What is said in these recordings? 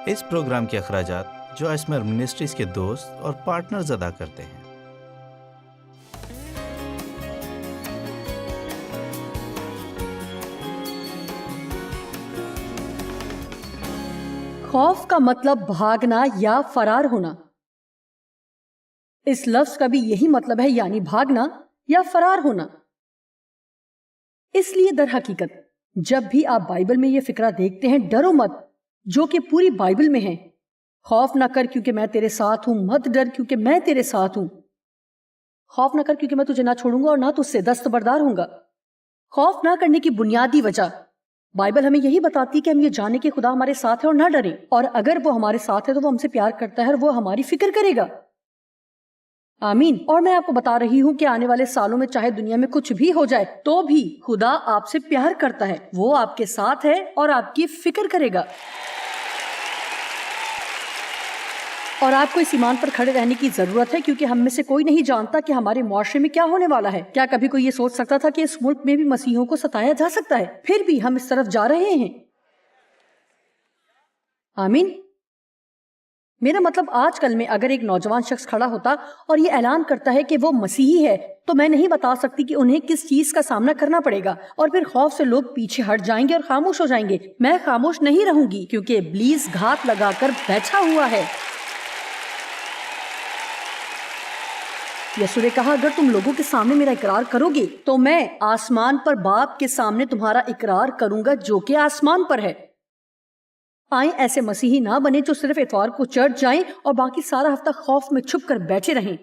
اس programme کے اخراجات جو اسمر منسٹریز کے دوست اور پارٹنرز ادا کرتے ہیں۔ خوف کا مطلب بھاگنا یا فرار ہونا۔ اس لفظ کا بھی یہی مطلب ہے، یعنی بھاگنا یا فرار ہونا۔ اس لیے در حقیقت جب بھی آپ بائبل میں یہ فقرہ دیکھتے ہیں، ڈرو مت، جو کہ پوری بائبل میں ہے، خوف نہ کر کیونکہ میں تیرے ساتھ ہوں، مت ڈر کیونکہ میں تیرے ساتھ ہوں، خوف نہ کر کیونکہ میں تجھے نہ چھوڑوں گا اور نہ تجھ سے دستبردار ہوں گا۔ خوف نہ کرنے کی بنیادی وجہ بائبل ہمیں یہی بتاتی کہ ہم یہ جانیں کہ خدا ہمارے ساتھ ہے اور نہ ڈریں، اور اگر وہ ہمارے ساتھ ہے تو وہ ہم سے پیار کرتا ہے اور وہ ہماری فکر کرے گا۔ آمین۔ اور میں آپ کو بتا رہی ہوں کہ آنے والے سالوں میں چاہے دنیا میں کچھ بھی ہو جائے تو بھی خدا آپ سے پیار کرتا ہے، وہ آپ کے ساتھ ہے اور آپ کی فکر کرے گا۔ اور آپ کو اس ایمان پر کھڑے رہنے کی ضرورت ہے، کیونکہ ہم میں سے کوئی نہیں جانتا کہ ہمارے معاشرے میں کیا ہونے والا ہے۔ کیا کبھی کوئی یہ سوچ سکتا تھا کہ اس ملک میں بھی مسیحیوں کو ستایا جا سکتا ہے؟ پھر بھی ہم اس طرف جا رہے ہیں۔ آمین۔ میرا مطلب آج کل میں اگر ایک نوجوان شخص کھڑا ہوتا اور یہ اعلان کرتا ہے کہ وہ مسیحی ہے تو میں نہیں بتا سکتی کہ انہیں کس چیز کا سامنا کرنا پڑے گا، اور پھر خوف سے لوگ پیچھے ہٹ جائیں گے اور خاموش ہو جائیں گے۔ میں خاموش نہیں رہوں گی کیونکہ ابلیس گھات لگا کر بیٹھا ہوا ہے۔ یسوع نے کہا، اگر تم لوگوں کے سامنے میرا اقرار کرو گے تو میں آسمان پر باپ کے سامنے تمہارا اقرار کروں گا جو کہ آسمان پر ہے۔ آئیں ایسے مسیحی نہ بنے جو صرف اتوار کو چرچ جائیں اور باقی سارا ہفتہ خوف میں چھپ کر بیٹھے رہیں۔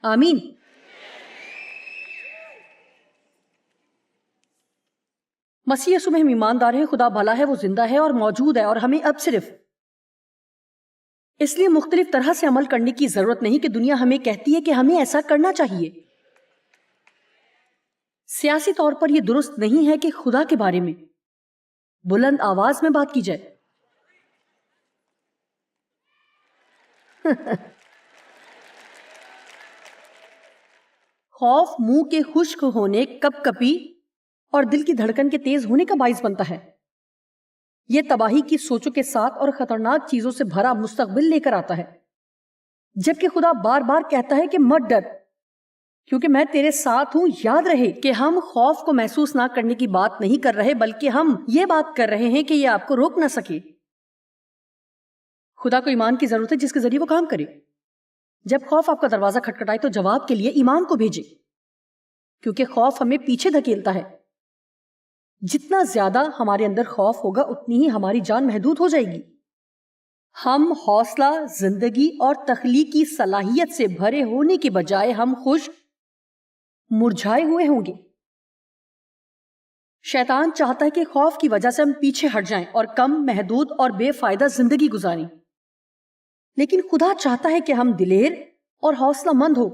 آمین۔ مسیح یسوع میں ہم ایماندار ہیں، خدا بھلا ہے، وہ زندہ ہے اور موجود ہے، اور ہمیں اب صرف اس لیے مختلف طرح سے عمل کرنے کی ضرورت نہیں کہ دنیا ہمیں کہتی ہے کہ ہمیں ایسا کرنا چاہیے۔ سیاسی طور پر یہ درست نہیں ہے کہ خدا کے بارے میں بلند آواز میں بات کی جائے۔ خوف منہ کے خشک ہونے، کپ کپی اور دل کی دھڑکن کے تیز ہونے کا باعث بنتا ہے۔ یہ تباہی کی سوچوں کے ساتھ اور خطرناک چیزوں سے بھرا مستقبل لے کر آتا ہے، جبکہ خدا بار بار کہتا ہے کہ مت ڈر کیونکہ میں تیرے ساتھ ہوں۔ یاد رہے کہ ہم خوف کو محسوس نہ کرنے کی بات نہیں کر رہے، بلکہ ہم یہ بات کر رہے ہیں کہ یہ آپ کو روک نہ سکے۔ خدا کو ایمان کی ضرورت ہے جس کے ذریعے وہ کام کرے۔ جب خوف آپ کا دروازہ کھٹکھٹائے تو جواب کے لیے ایمان کو بھیجے، کیونکہ خوف ہمیں پیچھے دھکیلتا ہے۔ جتنا زیادہ ہمارے اندر خوف ہوگا اتنی ہی ہماری جان محدود ہو جائے گی۔ ہم حوصلہ، زندگی اور تخلیقی صلاحیت سے بھرے ہونے کے بجائے ہم خشک، مرجھائے ہوئے ہوں گے۔ شیطان چاہتا ہے کہ خوف کی وجہ سے ہم پیچھے ہٹ جائیں اور کم، محدود اور بے فائدہ زندگی گزاریں، لیکن خدا چاہتا ہے کہ ہم دلیر اور حوصلہ مند ہو۔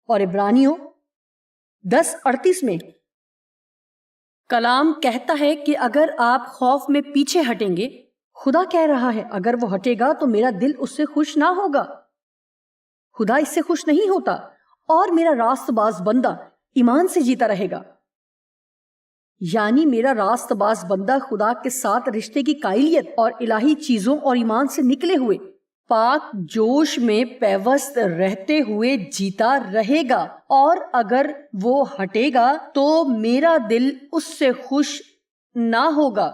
اور عبرانیوں 10:38 میں کلام کہتا ہے کہ اگر آپ خوف میں پیچھے ہٹیں گے، خدا کہہ رہا ہے اگر وہ ہٹے گا تو میرا دل اس سے خوش نہ ہوگا۔ خدا اس سے خوش نہیں ہوتا، اور میرا راست باز بندہ ایمان سے جیتا رہے گا۔ یعنی میرا راست باز بندہ خدا کے ساتھ رشتے کی قائلیت اور الہی چیزوں اور ایمان سے نکلے ہوئے پاک جوش میں پیوست رہتے ہوئے جیتا رہے گا، اور اگر وہ ہٹے گا تو میرا دل اس سے خوش نہ ہوگا۔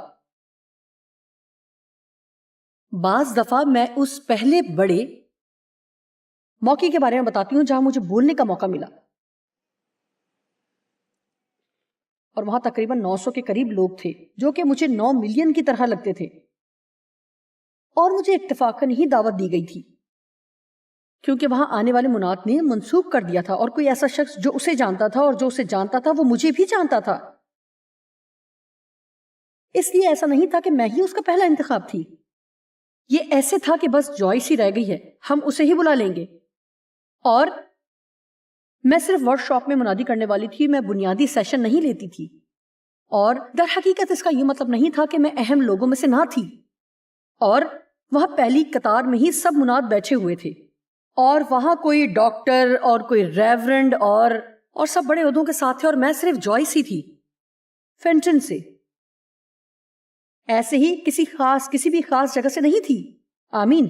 بعض دفعہ میں اس پہلے بڑے موقع کے بارے میں بتاتی ہوں جہاں مجھے بولنے کا موقع ملا، اور وہاں تقریباً 900 کے قریب لوگ تھے جو کہ مجھے 9 ملین کی طرح لگتے تھے، اور مجھے اتفاقاً ہی دعوت دی گئی تھی کیونکہ وہاں آنے والے مناد نے منسوخ کر دیا تھا، اور کوئی ایسا شخص جو اسے جانتا تھا اور جو اسے جانتا تھا وہ مجھے بھی جانتا تھا۔ اس لیے ایسا نہیں تھا کہ میں ہی اس کا پہلا انتخاب تھی، یہ ایسے تھا کہ بس جوائس ہی رہ گئی ہے، ہم اسے ہی بلا لیں گے۔ اور میں صرف ورک شاپ میں منادی کرنے والی تھی، میں بنیادی سیشن نہیں لیتی تھی، اور در حقیقت اس کا یہ مطلب نہیں تھا کہ میں اہم لوگوں میں سے نہ تھی۔ اور وہاں پہلی قطار میں ہی سب مناد بیٹھے ہوئے تھے، اور وہاں کوئی ڈاکٹر اور کوئی ریورنڈ اور سب بڑے عہدوں کے ساتھ تھے، اور میں صرف جوائس ہی تھی، فینٹن سے۔ ایسے ہی کسی بھی خاص جگہ سے نہیں تھی. آمین.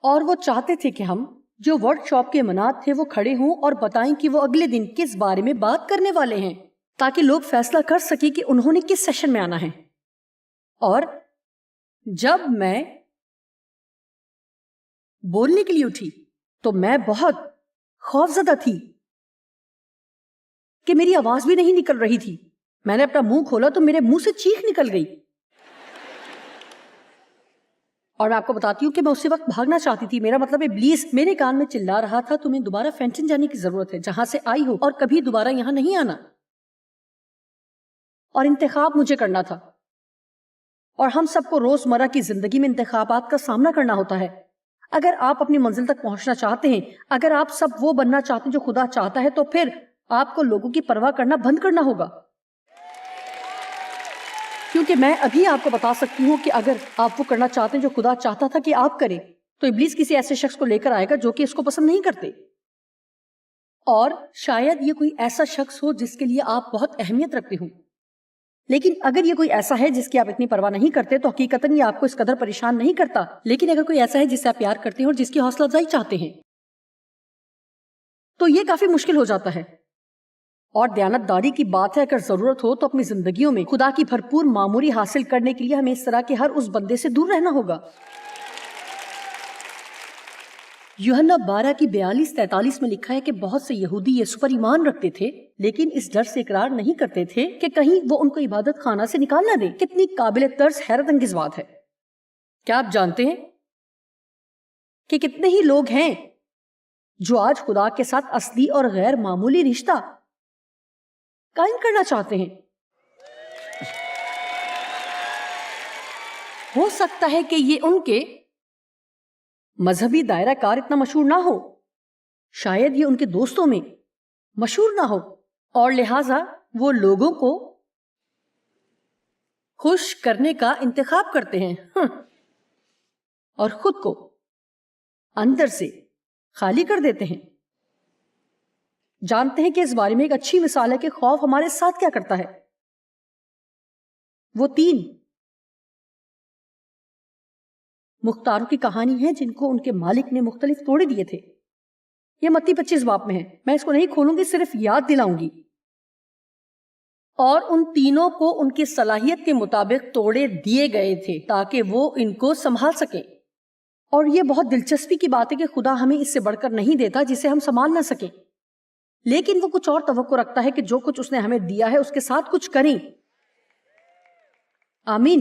اور وہ چاہتے تھے کہ ہم جو ورک شاپ کے مناد تھے وہ کھڑے ہوں اور بتائیں کہ وہ اگلے دن کس بارے میں بات کرنے والے ہیں، تاکہ لوگ فیصلہ کر سکیں کہ انہوں نے کس سیشن میں آنا ہے. اور جب میں بولنے کے لیے اٹھی تو میں بہت خوفزدہ تھی کہ میری آواز بھی نہیں نکل رہی تھی. میں نے اپنا منہ کھولا تو میرے منہ سے چیخ نکل گئی. اور میں آپ کو بتاتی ہوں کہ میں اسی وقت بھاگنا چاہتی تھی. میرا مطلب ابلیس میرے کان میں چلا رہا تھا تمہیں دوبارہ فینٹن جانے کی ضرورت ہے جہاں سے آئی ہو اور کبھی دوبارہ یہاں نہیں آنا. اور انتخاب مجھے کرنا تھا. اور ہم سب کو روزمرہ کی زندگی میں انتخابات کا سامنا کرنا ہوتا ہے. اگر آپ اپنی منزل تک پہنچنا چاہتے ہیں، اگر آپ سب وہ بننا چاہتے ہیں جو خدا چاہتا ہے، تو پھر آپ کو لوگوں کی پرواہ کرنا بند کرنا ہوگا. کیونکہ میں ابھی آپ کو بتا سکتی ہوں کہ اگر آپ وہ کرنا چاہتے ہیں جو خدا چاہتا تھا کہ آپ کریں، تو ابلیس کسی ایسے شخص کو لے کر آئے گا جو کہ اس کو پسند نہیں کرتے. اور شاید یہ کوئی ایسا شخص ہو جس کے لیے آپ بہت اہمیت رکھتے ہوں. لیکن اگر یہ کوئی ایسا ہے جس کی آپ اتنی پرواہ نہیں کرتے تو حقیقتاً یہ آپ کو اس قدر پریشان نہیں کرتا. لیکن اگر کوئی ایسا ہے جس سے آپ پیار کرتے ہیں اور جس کی حوصلہ افزائی چاہتے ہیں، تو یہ کافی مشکل ہو جاتا ہے. اور دیانتداری کی بات ہے، اگر ضرورت ہو تو اپنی زندگیوں میں خدا کی بھرپور معموری حاصل کرنے کے لیے ہمیں اس طرح کے ہر اس بندے سے دور رہنا ہوگا. یوحنا 12 کی 42-43 میں لکھا ہے کہ بہت سے یہودی یسوع پر ایمان رکھتے تھے، لیکن اس ڈر سے اقرار نہیں کرتے تھے کہ کہیں وہ ان کو عبادت خانہ سے نکال نہ دے. کتنی قابل طرز حیرت انگیز بات ہے. کیا آپ جانتے ہیں کہ کتنے ہی لوگ ہیں جو آج خدا کے ساتھ اصلی اور غیر معمولی رشتہ قائم کرنا چاہتے ہیں؟ ہو سکتا ہے کہ یہ ان کے مذہبی دائرہ کار اتنا مشہور نہ ہو، شاید یہ ان کے دوستوں میں مشہور نہ ہو، اور لہٰذا وہ لوگوں کو خوش کرنے کا انتخاب کرتے ہیں اور خود کو اندر سے خالی کر دیتے ہیں. جانتے ہیں کہ اس بارے میں ایک اچھی مثال ہے کہ خوف ہمارے ساتھ کیا کرتا ہے. وہ 3 مختاروں کی کہانی ہے جن کو ان کے مالک نے مختلف توڑے دیے تھے. یہ متی 25 باب میں ہے. میں اس کو نہیں کھولوں گی، صرف یاد دلاؤں گی. اور ان تینوں کو ان کی صلاحیت کے مطابق توڑے دیے گئے تھے تاکہ وہ ان کو سنبھال سکیں. اور یہ بہت دلچسپی کی بات ہے کہ خدا ہمیں اس سے بڑھ کر نہیں دیتا جسے ہم سنبھال نہ سکیں، لیکن وہ کچھ اور توقع رکھتا ہے کہ جو کچھ اس نے ہمیں دیا ہے اس کے ساتھ کچھ کریں. آمین.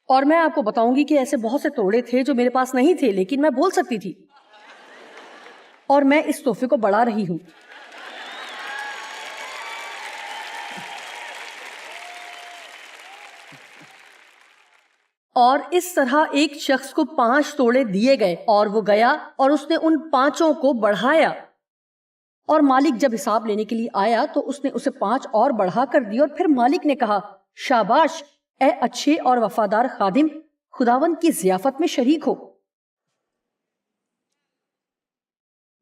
اور میں آپ کو بتاؤں گی کہ ایسے بہت سے توڑے تھے جو میرے پاس نہیں تھے لیکن میں بول سکتی تھی، اور میں اس تحفے کو بڑھا رہی ہوں. اور اس طرح ایک شخص کو 5 توڑے دیے گئے اور وہ گیا اور اس نے ان 5 کو بڑھایا. اور مالک جب حساب لینے کے لیے آیا تو اس نے اسے 5 اور بڑھا کر دی. اور پھر مالک نے کہا، شاباش اے اچھے اور وفادار خادم، خداوند کی ضیافت میں شریک ہو.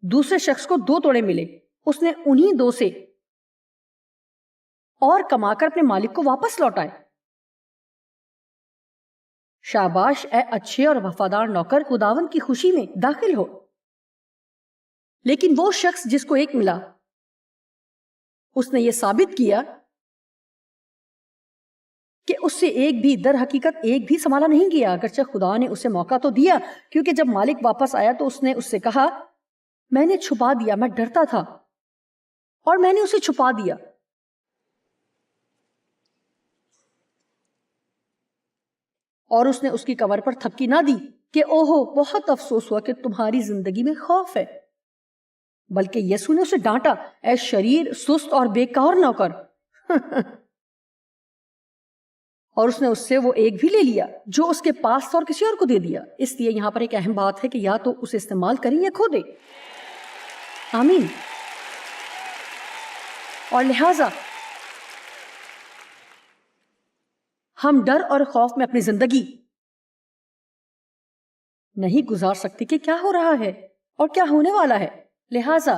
دوسرے شخص کو 2 توڑے ملے. اس نے انہی 2 سے اور کما کر اپنے مالک کو واپس لوٹائے. شاباش اے اچھے اور وفادار نوکر، خداوند کی خوشی میں داخل ہو. لیکن وہ شخص جس کو 1 ملا، اس نے یہ ثابت کیا کہ اس سے ایک بھی در حقیقت ایک بھی سنبھالا نہیں گیا، اگرچہ خدا نے اسے موقع تو دیا. کیونکہ جب مالک واپس آیا تو اس نے اس سے کہا، میں نے چھپا دیا، میں ڈرتا تھا اور میں نے اسے چھپا دیا. اور اس نے اس کی کمر پر تھپکی نہ دی کہ اوہو بہت افسوس ہوا کہ تمہاری زندگی میں خوف ہے، بلکہ یسوع نے اسے ڈانٹا، اے شریر، سست اور بیکار نوکر. اور اس نے اس سے وہ 1 بھی لے لیا جو اس کے پاس تھا اور کسی اور کو دے دیا. اس لیے یہاں پر ایک اہم بات ہے کہ یا تو اسے استعمال کریں یا کھو دیں. آمین. اور لہٰذا ہم ڈر اور خوف میں اپنی زندگی نہیں گزار سکتے کہ کیا ہو رہا ہے اور کیا ہونے والا ہے. لہٰذا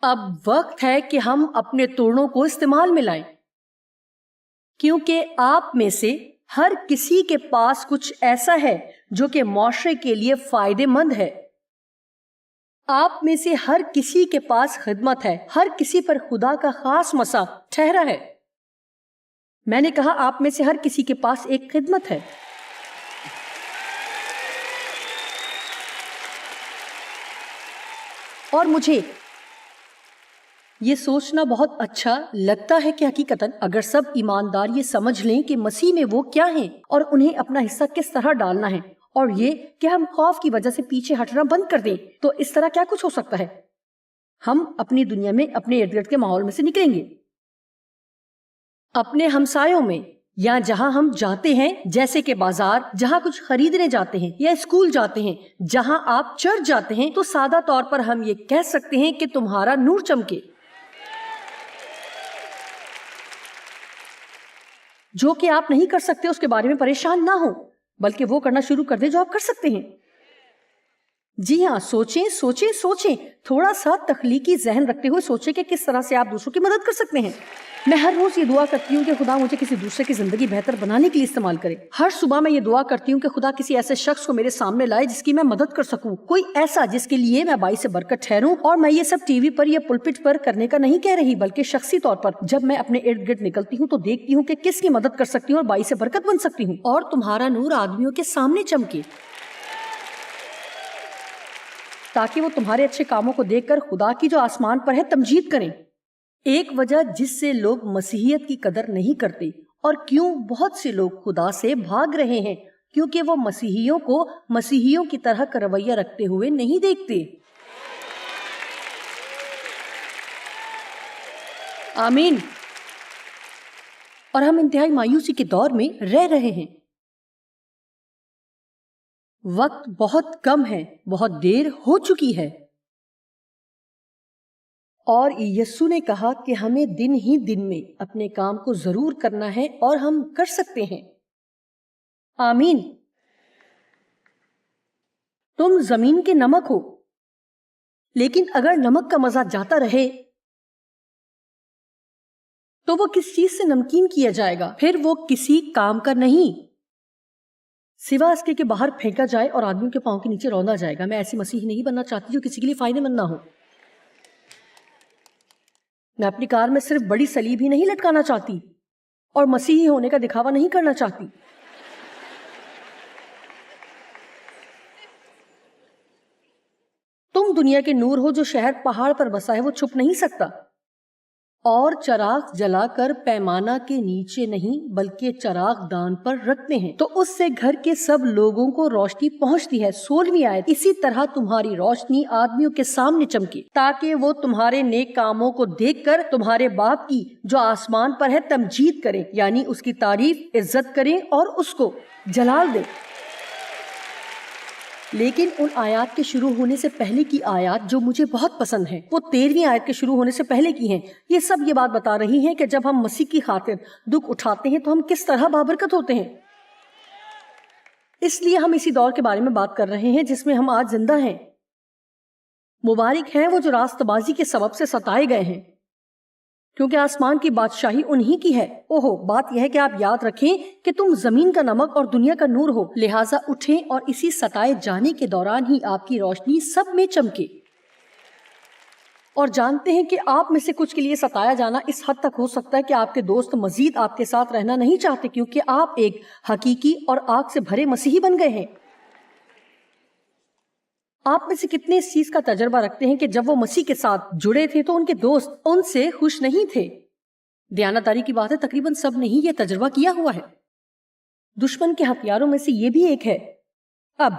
اب وقت ہے کہ ہم اپنے توڑوں کو استعمال میں لائیں، کیونکہ آپ میں سے ہر کسی کے پاس کچھ ایسا ہے جو کہ معاشرے کے لیے فائدے مند ہے۔ آپ میں سے ہر کسی کے پاس خدمت ہے، ہر کسی پر خدا کا خاص مسا ٹھہرا ہے۔ میں نے کہا آپ میں سے ہر کسی کے پاس ایک خدمت ہے۔ اور مجھے یہ سوچنا بہت اچھا لگتا ہے کہ حقیقتاً اگر سب ایماندار یہ سمجھ لیں کہ مسیح میں وہ کیا ہیں اور انہیں اپنا حصہ کس طرح ڈالنا ہے، اور یہ کہ ہم خوف کی وجہ سے پیچھے ہٹنا بند کر دیں، تو اس طرح کیا کچھ ہو سکتا ہے۔ ہم اپنی دنیا میں اپنے ارد گرد کے ماحول میں سے نکلیں گے، اپنے ہمسایوں میں، یا جہاں ہم جاتے ہیں جیسے کہ بازار، جہاں کچھ خریدنے جاتے ہیں، یا اسکول جاتے ہیں، جہاں آپ چرچ جاتے ہیں، تو سادہ طور پر ہم یہ کہہ سکتے ہیں کہ تمہارا نور چمکے، جو کہ آپ نہیں کر سکتے اس کے بارے میں پریشان نہ ہو، بلکہ وہ کرنا شروع کر دیں جو آپ کر سکتے ہیں۔ جی ہاں، سوچیں سوچیں سوچیں، تھوڑا سا تخلیقی ذہن رکھتے ہوئے سوچیں کہ کس طرح سے آپ دوسروں کی مدد کر سکتے ہیں۔ میں ہر روز یہ دعا کرتی ہوں کہ خدا مجھے کسی دوسرے کی زندگی بہتر بنانے کے لیے استعمال کرے۔ ہر صبح میں یہ دعا کرتی ہوں کہ خدا کسی ایسے شخص کو میرے سامنے لائے جس کی میں مدد کر سکوں، کوئی ایسا جس کے لیے میں باعث برکت ٹھہروں۔ اور میں یہ سب ٹی وی پر یا پلپٹ پر کرنے کا نہیں کہہ رہی، بلکہ شخصی طور پر جب میں اپنے ارد گرد نکلتی ہوں تو دیکھتی ہوں کہ کس کی مدد کر سکتی ہوں اور باعث برکت بن سکتی ہوں، اور تمہارا نور آدمیوں کے سامنے چمکے، تاکہ وہ تمہارے اچھے کاموں کو دیکھ کر خدا کی جو آسمان پر ہے تمجید کریں۔ ایک وجہ جس سے لوگ مسیحیت کی قدر نہیں کرتے اور کیوں بہت سے لوگ خدا سے بھاگ رہے ہیں، کیونکہ وہ مسیحیوں کو مسیحیوں کی طرح کا رویہ رکھتے ہوئے نہیں دیکھتے۔ آمین۔ اور ہم انتہائی مایوسی کے دور میں رہ رہے ہیں۔ وقت بہت کم ہے، بہت دیر ہو چکی ہے، اور یسوع نے کہا کہ ہمیں دن ہی دن میں اپنے کام کو ضرور کرنا ہے، اور ہم کر سکتے ہیں۔ آمین۔ تم زمین کے نمک ہو، لیکن اگر نمک کا مزہ جاتا رہے تو وہ کس چیز سے نمکین کیا جائے گا؟ پھر وہ کسی کام کا نہیں، سوا اس کے باہر پھینکا جائے اور آدمیوں کے پاؤں کے نیچے روندا جائے گا۔ میں ایسی مسیحی نہیں بننا چاہتی جو کسی کے لیے فائدے مند نہ ہو۔ میں اپنی کار میں صرف بڑی صلیب ہی نہیں لٹکانا چاہتی، اور مسیحی ہونے کا دکھاوا نہیں کرنا چاہتی۔ تم دنیا کے نور ہو، جو شہر پہاڑ پر بسا ہے وہ چھپ نہیں سکتا، اور چراغ جلا کر پیمانہ کے نیچے نہیں بلکہ چراغ دان پر رکھتے ہیں، تو اس سے گھر کے سب لوگوں کو روشنی پہنچتی ہے۔ 16ویں آیت، اسی طرح تمہاری روشنی آدمیوں کے سامنے چمکے، تاکہ وہ تمہارے نیک کاموں کو دیکھ کر تمہارے باپ کی جو آسمان پر ہے تمجید کریں، یعنی اس کی تعریف، عزت کریں اور اس کو جلال دیں۔ لیکن ان آیات کے شروع ہونے سے پہلے کی آیات جو مجھے بہت پسند ہیں، وہ 13ویں آیت کے شروع ہونے سے پہلے کی ہیں۔ یہ سب یہ بات بتا رہی ہیں کہ جب ہم مسیح کی خاطر دکھ اٹھاتے ہیں تو ہم کس طرح بابرکت ہوتے ہیں۔ اس لیے ہم اسی دور کے بارے میں بات کر رہے ہیں جس میں ہم آج زندہ ہیں۔ مبارک ہیں وہ جو راست بازی کے سبب سے ستائے گئے ہیں، کیونکہ آسمان کی بادشاہی انہی کی ہے۔ اوہو، بات یہ ہے کہ آپ یاد رکھیں کہ تم زمین کا نمک اور دنیا کا نور ہو، لہٰذا اٹھیں اور اسی ستائے جانے کے دوران ہی آپ کی روشنی سب میں چمکے۔ اور جانتے ہیں کہ آپ میں سے کچھ کے لیے ستایا جانا اس حد تک ہو سکتا ہے کہ آپ کے دوست مزید آپ کے ساتھ رہنا نہیں چاہتے، کیونکہ آپ ایک حقیقی اور آگ سے بھرے مسیحی بن گئے ہیں۔ آپ میں سے کتنے اس چیز کا تجربہ رکھتے ہیں کہ جب وہ مسیح کے ساتھ جڑے تھے تو ان کے دوست ان سے خوش نہیں تھے؟ دیانتداری کی بات ہے، تقریباً سب نے ہی یہ تجربہ کیا ہوا ہے۔ دشمن کے ہتھیاروں میں سے یہ بھی ایک ہے۔ اب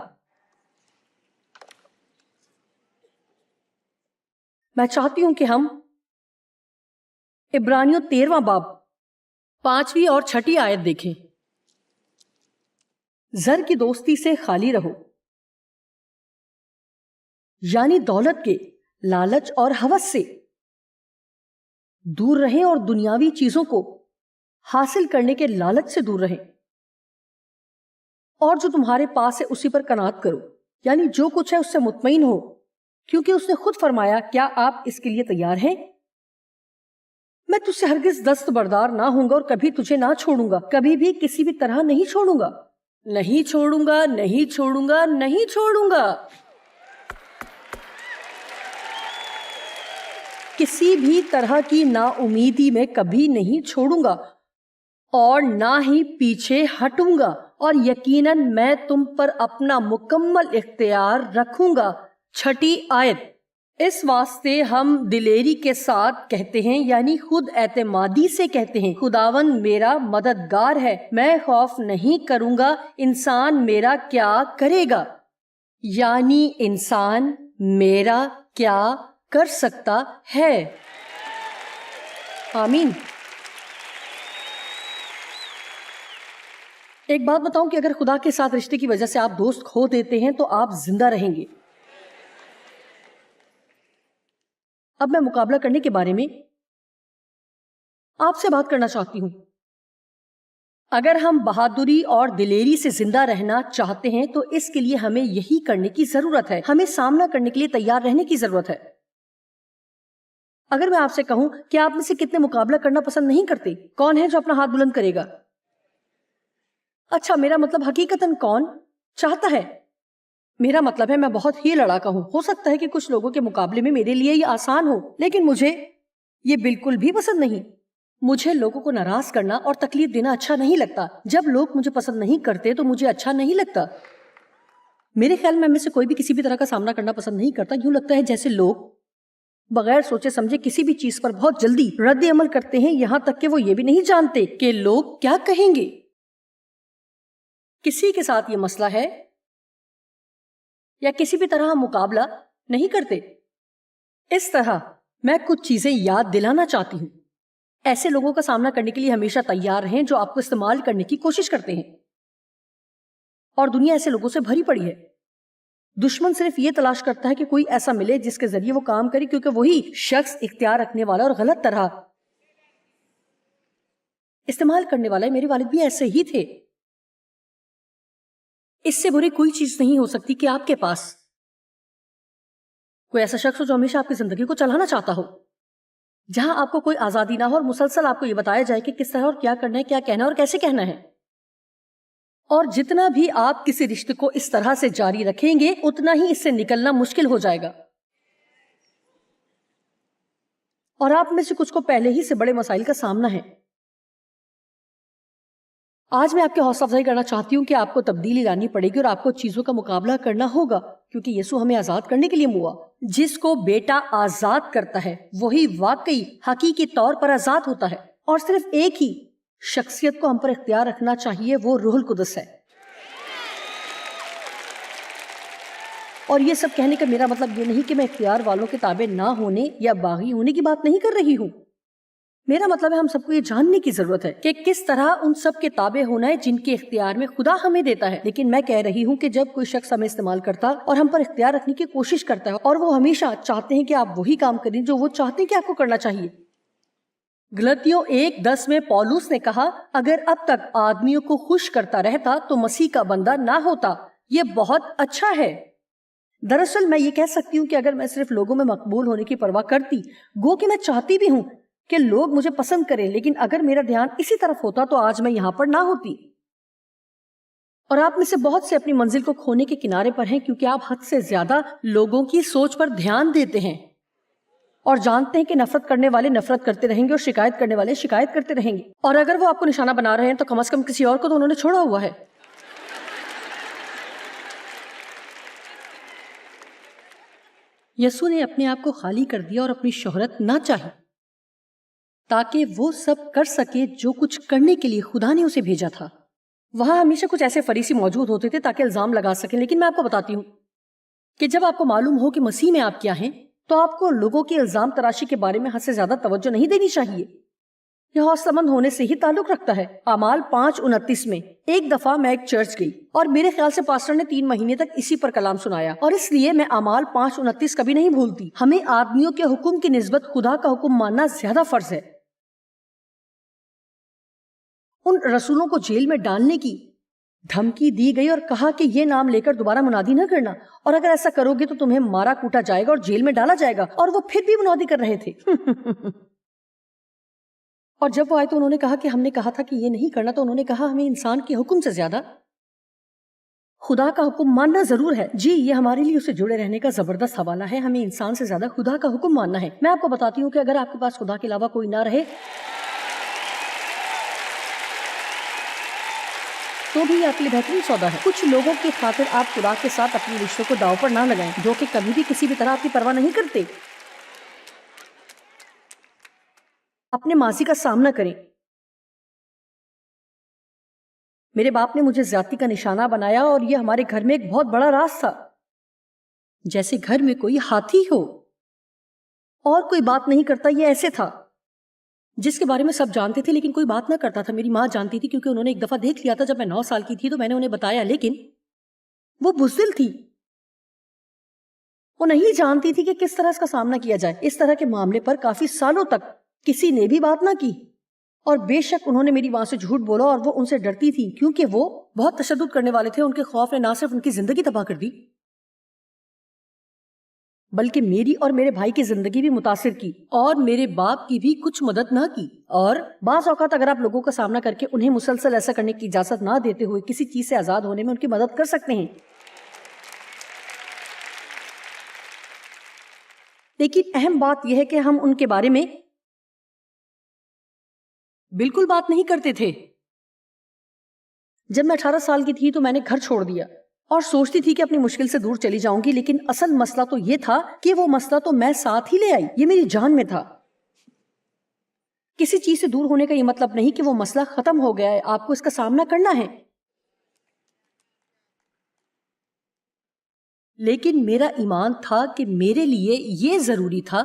میں چاہتی ہوں کہ ہم عبرانیوں 13واں باب 5ویں اور 6ٹھی آیت دیکھیں۔ زر کی دوستی سے خالی رہو، یعنی دولت کے لالچ اور ہوس سے دور رہیں اور دنیاوی چیزوں کو حاصل کرنے کے لالچ سے دور رہیں، اور جو تمہارے پاس ہے اسی پر قناعت کرو، یعنی جو کچھ ہے اس سے مطمئن ہو، کیونکہ اس نے خود فرمایا کیا آپ اس کے لیے تیار ہیں؟ میں تجھ سے ہرگز دستبردار نہ ہوں گا اور کبھی تجھے نہ چھوڑوں گا، کبھی بھی کسی بھی طرح نہیں چھوڑوں گا، نہیں چھوڑوں گا، نہیں چھوڑوں گا، نہیں چھوڑوں گا، کسی بھی طرح کی نا امیدی میں کبھی نہیں چھوڑوں گا اور نہ ہی پیچھے ہٹوں گا، اور یقیناً میں تم پر اپنا مکمل اختیار رکھوں گا۔ 6 آیت۔ اس واسطے ہم دلیری کے ساتھ کہتے ہیں، یعنی خود اعتمادی سے کہتے ہیں، خداوند میرا مددگار ہے، میں خوف نہیں کروں گا، انسان میرا کیا کرے گا؟ یعنی انسان میرا کیا کر سکتا ہے؟ آمین۔ ایک بات بتاؤں کہ اگر خدا کے ساتھ رشتے کی وجہ سے آپ دوست کھو دیتے ہیں تو آپ زندہ رہیں گے۔ اب میں مقابلہ کرنے کے بارے میں آپ سے بات کرنا چاہتی ہوں۔ اگر ہم بہادری اور دلیری سے زندہ رہنا چاہتے ہیں تو اس کے لیے ہمیں یہی کرنے کی ضرورت ہے، ہمیں سامنا کرنے کے لیے تیار رہنے کی ضرورت ہے۔ اگر میں آپ سے کہوں کہ آپ میں سے کتنے مقابلہ کرنا پسند نہیں کرتے، کون ہے جو اپنا ہاتھ بلند کرے گا؟ اچھا، میرا مطلب حقیقتاً کون چاہتا ہے؟ میرا مطلب ہے میں بہت ہی لڑاکا ہوں۔ ہو سکتا ہے کہ کچھ لوگوں کے مقابلے میں میرے لیے یہ آسان ہو، لیکن مجھے یہ بالکل بھی پسند نہیں۔ مجھے لوگوں کو ناراض کرنا اور تکلیف دینا اچھا نہیں لگتا۔ جب لوگ مجھے پسند نہیں کرتے تو مجھے اچھا نہیں لگتا۔ میرے خیال میں سے کوئی بھی کسی بھی طرح کا سامنا کرنا پسند نہیں کرتا۔ یوں لگتا ہے جیسے لوگ بغیر سوچے سمجھے کسی بھی چیز پر بہت جلدی رد عمل کرتے ہیں، یہاں تک کہ وہ یہ بھی نہیں جانتے کہ لوگ کیا کہیں گے۔ کسی کے ساتھ یہ مسئلہ ہے یا کسی بھی طرح ہم مقابلہ نہیں کرتے؟ اس طرح میں کچھ چیزیں یاد دلانا چاہتی ہوں۔ ایسے لوگوں کا سامنا کرنے کے لیے ہمیشہ تیار رہیں جو آپ کو استعمال کرنے کی کوشش کرتے ہیں، اور دنیا ایسے لوگوں سے بھری پڑی ہے۔ دشمن صرف یہ تلاش کرتا ہے کہ کوئی ایسا ملے جس کے ذریعے وہ کام کرے، کیونکہ وہی شخص اختیار رکھنے والا اور غلط طرح استعمال کرنے والا ہے۔ میرے والد بھی ایسے ہی تھے۔ اس سے بری کوئی چیز نہیں ہو سکتی کہ آپ کے پاس کوئی ایسا شخص ہو جو ہمیشہ آپ کی زندگی کو چلانا چاہتا ہو، جہاں آپ کو کوئی آزادی نہ ہو اور مسلسل آپ کو یہ بتایا جائے کہ کس طرح اور کیا کرنا ہے، کیا کہنا ہے اور کیسے کہنا ہے۔ اور جتنا بھی آپ کسی رشتے کو اس طرح سے جاری رکھیں گے اتنا ہی اس سے نکلنا مشکل ہو جائے گا، اور آپ میں سے کچھ کو پہلے ہی سے بڑے مسائل کا سامنا ہے۔ آج میں آپ کی حوصلہ افزائی کرنا چاہتی ہوں کہ آپ کو تبدیلی لانی پڑے گی اور آپ کو چیزوں کا مقابلہ کرنا ہوگا، کیونکہ یسوع ہمیں آزاد کرنے کے لیے ہوا۔ جس کو بیٹا آزاد کرتا ہے وہی واقعی حقیقی طور پر آزاد ہوتا ہے، اور صرف ایک ہی شخصیت کو ہم پر اختیار رکھنا چاہیے، وہ روح القدس ہے۔ اور یہ سب کہنے کا میرا مطلب یہ نہیں کہ میں اختیار والوں کے تابع نہ ہونے یا باغی ہونے کی بات نہیں کر رہی ہوں۔ میرا مطلب ہے ہم سب کو یہ جاننے کی ضرورت ہے کہ کس طرح ان سب کے تابع ہونا ہے جن کے اختیار میں خدا ہمیں دیتا ہے۔ لیکن میں کہہ رہی ہوں کہ جب کوئی شخص ہمیں استعمال کرتا اور ہم پر اختیار رکھنے کی کوشش کرتا ہے، اور وہ ہمیشہ چاہتے ہیں کہ آپ وہی کام کریں جو وہ چاہتے ہیں کہ آپ کو کرنا چاہیے۔ غلطیوں 1:10 میں پولس نے کہا، اگر اب تک آدمیوں کو خوش کرتا رہتا تو مسیح کا بندہ نہ ہوتا۔ یہ بہت اچھا ہے۔ دراصل میں یہ کہہ سکتی ہوں کہ اگر میں صرف لوگوں میں مقبول ہونے کی پرواہ کرتی، گو کہ میں چاہتی بھی ہوں کہ لوگ مجھے پسند کریں، لیکن اگر میرا دھیان اسی طرف ہوتا تو آج میں یہاں پر نہ ہوتی۔ اور آپ میں سے بہت سے اپنی منزل کو کھونے کے کنارے پر ہیں کیونکہ آپ حد سے زیادہ لوگوں کی سوچ پر دھیان دیتے ہیں اور جانتے ہیں کہ نفرت کرنے والے نفرت کرتے رہیں گے اور شکایت کرنے والے شکایت کرتے رہیں گے، اور اگر وہ آپ کو نشانہ بنا رہے ہیں تو کم از کم کسی اور کو تو انہوں نے چھوڑا ہوا ہے۔ یسوع نے اپنے آپ کو خالی کر دیا اور اپنی شہرت نہ چاہی تاکہ وہ سب کر سکے جو کچھ کرنے کے لیے خدا نے اسے بھیجا تھا۔ وہاں ہمیشہ کچھ ایسے فریسی موجود ہوتے تھے تاکہ الزام لگا سکیں، لیکن میں آپ کو بتاتی ہوں کہ جب آپ کو معلوم ہو کہ مسیح میں آپ کیا ہیں تو آپ کو لوگوں کی الزام تراشی کے بارے میں حد سے زیادہ توجہ نہیں دینی چاہیے۔ یہ حوصلہ مند ہونے سے ہی تعلق رکھتا ہے۔ اعمال 5:29 میں ایک دفعہ میں ایک چرچ گئی اور میرے خیال سے پاسٹر نے 3 مہینے تک اسی پر کلام سنایا، اور اس لیے میں اعمال 5:29 کبھی نہیں بھولتی۔ ہمیں آدمیوں کے حکم کی نسبت خدا کا حکم ماننا زیادہ فرض ہے۔ ان رسولوں کو جیل میں ڈالنے کی دھمکی دی گئی اور کہا کہ یہ نام لے کر دوبارہ منادی نہ کرنا، اور اگر ایسا کرو گے تو تمہیں مارا کوٹا جائے گا اور جیل میں ڈالا جائے گا، اور وہ پھر بھی منادی کر رہے تھے۔ اور جب وہ آئے تو انہوں نے کہا کہ ہم نے کہا تھا کہ یہ نہیں کرنا، تو انہوں نے کہا ہمیں انسان کے حکم سے زیادہ خدا کا حکم ماننا ضرور ہے۔ جی، یہ ہمارے لیے اسے جڑے رہنے کا زبردست حوالہ ہے، ہمیں انسان سے زیادہ خدا کا حکم ماننا ہے۔ میں آپ کو بتاتی ہوں کہ اگر آپ کے پاس خدا کے علاوہ کوئی نہ رہے تو بھی آپ کے لیے بہترین سودا ہے۔ کچھ لوگوں کی خاطر آپ خدا کے ساتھ اپنے رشتوں کو داؤ پر نہ لگائیں، جو کہ کبھی بھی کسی بھی طرح آپ کی پرواہ نہیں کرتے۔ اپنے ماضی کا سامنا کریں۔ میرے باپ نے مجھے زیادتی کا نشانہ بنایا، اور یہ ہمارے گھر میں ایک بہت بڑا راز تھا، جیسے گھر میں کوئی ہاتھی ہو اور کوئی بات نہیں کرتا۔ یہ ایسے تھا جس کے بارے میں سب جانتے تھے لیکن کوئی بات نہ کرتا تھا۔ میری ماں جانتی تھی کیونکہ انہوں نے ایک دفعہ دیکھ لیا تھا جب میں 9 سال کی تھی، تو میں نے انہیں بتایا، لیکن وہ بزدل تھی، وہ نہیں جانتی تھی کہ کس طرح اس کا سامنا کیا جائے۔ اس طرح کے معاملے پر کافی سالوں تک کسی نے بھی بات نہ کی، اور بے شک انہوں نے میری ماں سے جھوٹ بولا، اور وہ ان سے ڈرتی تھی کیونکہ وہ بہت تشدد کرنے والے تھے۔ ان کے خوف نے نہ صرف ان کی زندگی تباہ کر دی بلکہ میری اور میرے بھائی کی زندگی بھی متاثر کی، اور میرے باپ کی بھی کچھ مدد نہ کی۔ اور بعض اوقات اگر آپ لوگوں کا سامنا کر کے انہیں مسلسل ایسا کرنے کی اجازت نہ دیتے ہوئے کسی چیز سے آزاد ہونے میں ان کی مدد کر سکتے ہیں، لیکن اہم بات یہ ہے کہ ہم ان کے بارے میں بالکل بات نہیں کرتے تھے۔ جب میں 18 سال کی تھی تو میں نے گھر چھوڑ دیا اور سوچتی تھی کہ اپنی مشکل سے دور چلی جاؤں گی، لیکن اصل مسئلہ تو یہ تھا کہ وہ مسئلہ تو میں ساتھ ہی لے آئی، یہ میری جان میں تھا۔ کسی چیز سے دور ہونے کا یہ مطلب نہیں کہ وہ مسئلہ ختم ہو گیا ہے، آپ کو اس کا سامنا کرنا ہے۔ لیکن میرا ایمان تھا کہ میرے لیے یہ ضروری تھا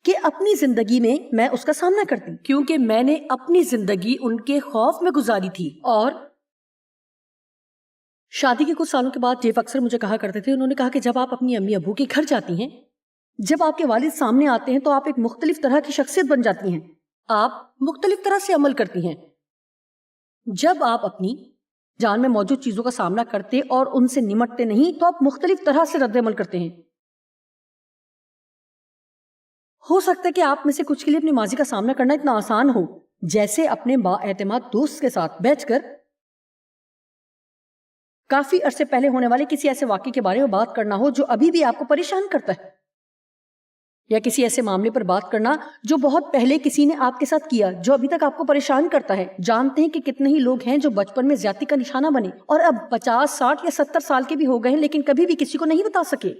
کہ اپنی زندگی میں اس کا سامنا کرتی، کیونکہ میں نے اپنی زندگی ان کے خوف میں گزاری تھی۔ اور شادی کے کچھ سالوں کے بعد جیف اکثر مجھے کہا کرتے تھے، انہوں نے کہا کہ جب آپ اپنی امی ابو کے گھر جاتی ہیں، جب آپ کے والد سامنے آتے ہیں تو آپ ایک مختلف طرح کی شخصیت بن جاتی ہیں، آپ مختلف طرح سے عمل کرتی ہیں۔ جب آپ اپنی جان میں موجود چیزوں کا سامنا کرتے اور ان سے نمٹتے نہیں تو آپ مختلف طرح سے رد عمل کرتے ہیں۔ ہو سکتا ہے کہ آپ میں سے کچھ کے لیے اپنی ماضی کا سامنا کرنا اتنا آسان ہو جیسے اپنے با اعتماد دوست کے ساتھ بیٹھ کر کافی عرصے پہلے ہونے والے کسی ایسے واقعے کے بارے میں بات کرنا ہو جو ابھی بھی آپ کو پریشان کرتا ہے، یا کسی ایسے معاملے پر بات کرنا جو بہت پہلے کسی نے آپ کے ساتھ کیا جو ابھی تک آپ کو پریشان کرتا ہے۔ جانتے ہیں کہ کتنے ہی لوگ ہیں جو بچپن میں زیادتی کا نشانہ بنے اور اب 50، 60 یا 70 سال کے بھی ہو گئے ہیں لیکن کبھی بھی کسی کو نہیں بتا سکے۔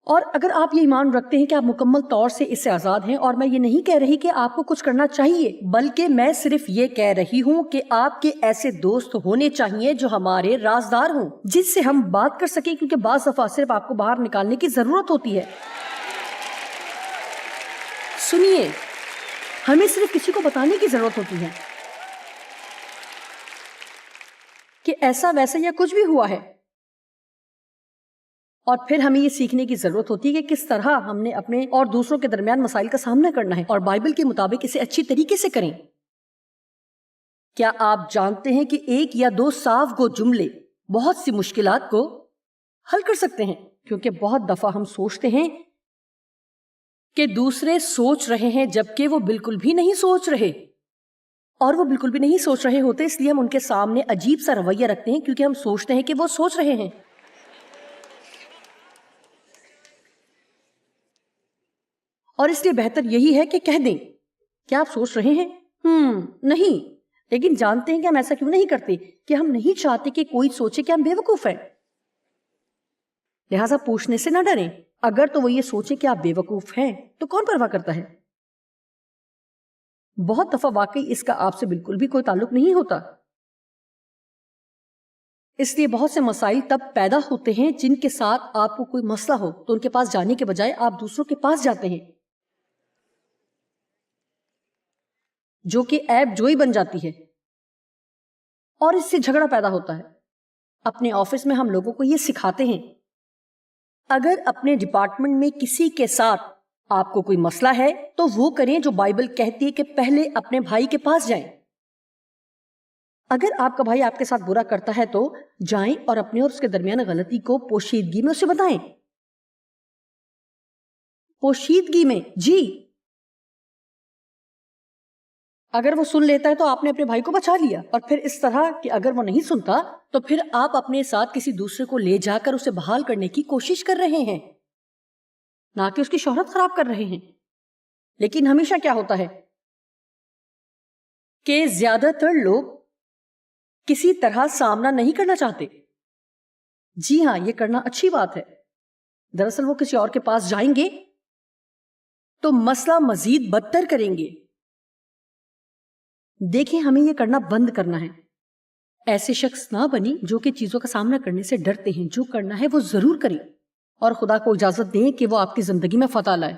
اور اگر آپ یہ ایمان رکھتے ہیں کہ آپ مکمل طور سے اس سے آزاد ہیں، اور میں یہ نہیں کہہ رہی کہ آپ کو کچھ کرنا چاہیے، بلکہ میں صرف یہ کہہ رہی ہوں کہ آپ کے ایسے دوست ہونے چاہیے جو ہمارے رازدار ہوں، جس سے ہم بات کر سکیں، کیونکہ بعض دفعہ صرف آپ کو باہر نکالنے کی ضرورت ہوتی ہے۔ سنیے، ہمیں صرف کسی کو بتانے کی ضرورت ہوتی ہے کہ ایسا ویسا یا کچھ بھی ہوا ہے، اور پھر ہمیں یہ سیکھنے کی ضرورت ہوتی ہے کہ کس طرح ہم نے اپنے اور دوسروں کے درمیان مسائل کا سامنا کرنا ہے، اور بائبل کے مطابق اسے اچھی طریقے سے کریں۔ کیا آپ جانتے ہیں کہ 1 یا 2 صاف گو جملے بہت سی مشکلات کو حل کر سکتے ہیں؟ کیونکہ بہت دفعہ ہم سوچتے ہیں کہ دوسرے سوچ رہے ہیں جبکہ وہ بالکل بھی نہیں سوچ رہے، اور وہ بالکل بھی نہیں سوچ رہے ہوتے، اس لیے ہم ان کے سامنے عجیب سا رویہ رکھتے ہیں کیونکہ ہم سوچتے ہیں کہ وہ سوچ رہے ہیں۔ اور اس لیے بہتر یہی ہے کہ کہہ دیں، کیا آپ سوچ رہے ہیں؟ نہیں، لیکن جانتے ہیں کہ ہم ایسا کیوں نہیں کرتے؟ کہ ہم نہیں چاہتے کہ کوئی سوچے کہ ہم بے وقوف ہیں، لہٰذا پوچھنے سے نہ ڈریں۔ اگر تو وہ یہ سوچے کہ آپ بے وقوف ہیں تو کون پرواہ کرتا ہے؟ بہت دفعہ واقعی اس کا آپ سے بالکل بھی کوئی تعلق نہیں ہوتا۔ اس لیے بہت سے مسائل تب پیدا ہوتے ہیں جن کے ساتھ آپ کو کوئی مسئلہ ہو تو ان کے پاس جانے کے بجائے آپ دوسروں کے پاس جاتے ہیں، جو کہ عیب جوئی بن جاتی ہے، اور اس سے جھگڑا پیدا ہوتا ہے۔ اپنے آفس میں ہم لوگوں کو یہ سکھاتے ہیں، اگر اپنے ڈپارٹمنٹ میں کسی کے ساتھ آپ کو کوئی مسئلہ ہے تو وہ کریں جو بائبل کہتی ہے کہ پہلے اپنے بھائی کے پاس جائیں۔ اگر آپ کا بھائی آپ کے ساتھ برا کرتا ہے تو جائیں اور اپنے اور اس کے درمیان غلطی کو پوشیدگی میں اسے بتائیں. پوشیدگی میں، جی. اگر وہ سن لیتا ہے تو آپ نے اپنے بھائی کو بچا لیا. اور پھر اس طرح کہ اگر وہ نہیں سنتا تو پھر آپ اپنے ساتھ کسی دوسرے کو لے جا کر اسے بحال کرنے کی کوشش کر رہے ہیں، نہ کہ اس کی شہرت خراب کر رہے ہیں. لیکن ہمیشہ کیا ہوتا ہے کہ زیادہ تر لوگ کسی طرح سامنا نہیں کرنا چاہتے. جی ہاں، یہ کرنا اچھی بات ہے. دراصل وہ کسی اور کے پاس جائیں گے تو مسئلہ مزید بدتر کریں گے. دیکھیں، ہمیں یہ کرنا بند کرنا ہے. ایسے شخص نہ بنیں جو کہ چیزوں کا سامنا کرنے سے ڈرتے ہیں. جو کرنا ہے وہ ضرور کریں اور خدا کو اجازت دیں کہ وہ آپ کی زندگی میں فتح لائے.